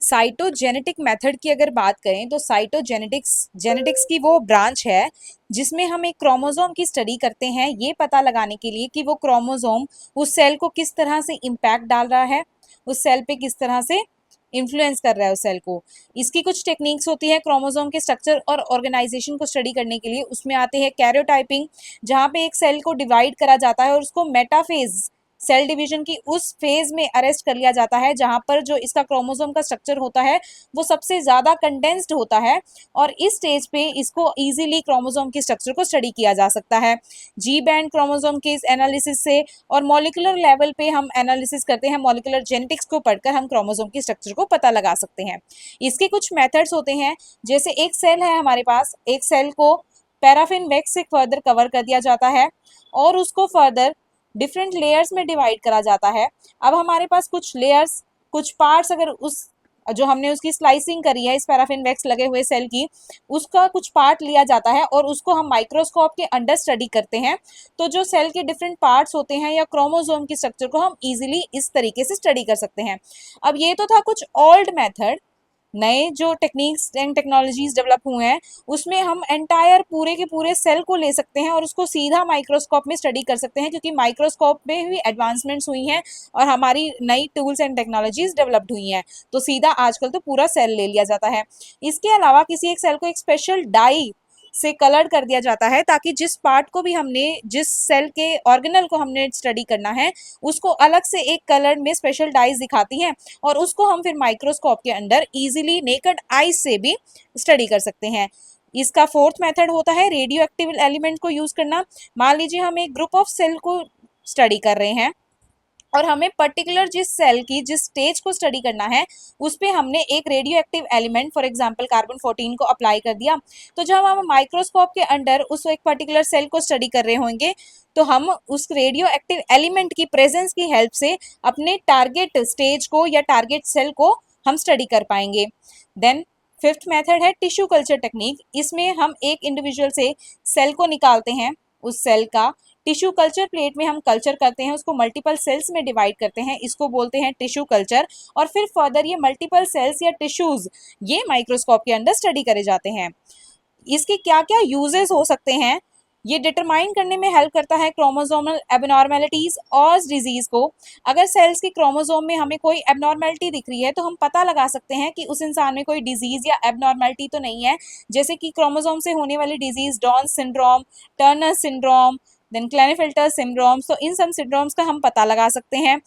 Cytogenetic method की अगर बात करें तो जेनेटिक्स की वो ब्रांच है जिसमें हम एक क्रोमोसोम की स्टडी करते हैं ये पता लगाने के लिए कि वो क्रोमोसोम उस सेल को किस तरह से इम्पैक्ट डाल रहा है, उस सेल पे किस तरह से इन्फ्लुएंस कर रहा है उस सेल को। इसकी कुछ टेक्निक्स होती है क्रोमोसोम के स्ट्रक्चर और ऑर्गेनाइजेशन को स्टडी करने के लिए। उसमें आते हैं कैरियोटाइपिंग, जहाँ पे एक सेल को डिवाइड करा जाता है और उसको मेटाफेज सेल डिवीजन की उस फेज में अरेस्ट कर लिया जाता है जहां पर जो इसका क्रोमोसोम का स्ट्रक्चर होता है वो सबसे ज्यादा कंडेंस्ड होता है, और इस स्टेज पे इसको इजीली क्रोमोसोम के स्ट्रक्चर को स्टडी किया जा सकता है। जी बैंड क्रोमोसोम के इस एनालिसिस से और मॉलिक्यूलर लेवल पे हम एनालिसिस करते हैं, मॉलिक्यूलर जेनेटिक्स को पढ़कर हम क्रोमोसोम के स्ट्रक्चर को पता लगा सकते हैं। इसके कुछ मेथड्स होते हैं, जैसे एक सेल है हमारे पास, एक सेल को पैराफिन वैक्स से फर्दर कवर कर दिया जाता है और उसको फर्दर डिफरेंट लेयर्स में डिवाइड करा जाता है। अब हमारे पास कुछ लेयर्स, कुछ पार्ट्स, अगर उस जो हमने उसकी स्लाइसिंग करी है इस पैराफिन वैक्स लगे हुए सेल की, उसका कुछ पार्ट लिया जाता है और उसको हम माइक्रोस्कोप के अंडर स्टडी करते हैं। तो जो सेल के डिफरेंट पार्ट्स होते हैं या क्रोमोसोम के स्ट्रक्चर को हम इजीली इस तरीके से स्टडी कर सकते हैं। अब ये तो था कुछ ओल्ड मेथड। नए जो टेक्निक्स एंड टेक्नोलॉजीज डेवलप हुए हैं उसमें हम एंटायर पूरे के पूरे सेल को ले सकते हैं और उसको सीधा माइक्रोस्कोप में स्टडी कर सकते हैं, क्योंकि माइक्रोस्कोप में भी एडवांसमेंट्स हुई हैं और हमारी नई टूल्स एंड टेक्नोलॉजीज डेवलप्ड हुई हैं। तो सीधा आजकल तो पूरा सेल ले लिया जाता है। इसके अलावा किसी एक सेल को एक स्पेशल डाई से कलर कर दिया जाता है ताकि जिस पार्ट को भी हमने, जिस सेल के ऑर्गेनल को हमने स्टडी करना है, उसको अलग से एक कलर में स्पेशल डाइज दिखाती हैं और उसको हम फिर माइक्रोस्कोप के अंदर इजीली नेकेड आई से भी स्टडी कर सकते हैं। इसका फोर्थ मेथड होता है रेडियो एक्टिव एलिमेंट को यूज करना। मान लीजिए हम एक ग्रुप ऑफ सेल को स्टडी कर रहे हैं और हमें पर्टिकुलर जिस सेल की जिस स्टेज को स्टडी करना है उस पे हमने एक radio active element for example carbon 14 को अप्लाई कर दिया। तो जब हम माइक्रोस्कोप के अंडर उस एक पर्टिकुलर सेल को स्टडी कर रहे होंगे तो हम उस रेडियो एक्टिव एलिमेंट की प्रेजेंस की हेल्प से अपने टारगेट स्टेज को या टारगेट सेल को हम स्टडी कर पाएंगे। देन फिफ्थ मेथड है टिश्यू कल्चर टेक्निक। इसमें हम एक इंडिविजुअल से सेल को निकालते हैं, उस सेल का टिश्यू कल्चर प्लेट में हम कल्चर करते हैं, उसको मल्टीपल सेल्स में डिवाइड करते हैं, इसको बोलते हैं टिश्यू कल्चर। और फिर फर्दर ये मल्टीपल सेल्स या टिश्यूज ये माइक्रोस्कोप के अंदर स्टडी करे जाते हैं। इसके क्या क्या यूजेस हो सकते हैं ये डिटरमाइन करने में हेल्प करता है क्रोमोसोमल एबनॉर्मेलिटीज और डिजीज को। अगर सेल्स के क्रोमोसोम में हमें कोई एबनॉर्मेलिटी दिख रही है तो हम पता लगा सकते हैं कि उस इंसान में कोई डिजीज या एबनॉर्मेलिटी तो नहीं है, जैसे कि क्रोमोसोम से होने वाली disease down syndrome, Turner syndrome, then Klinefelter syndrome. तो इन सब सिंड्रोम्स का हम पता लगा सकते हैं।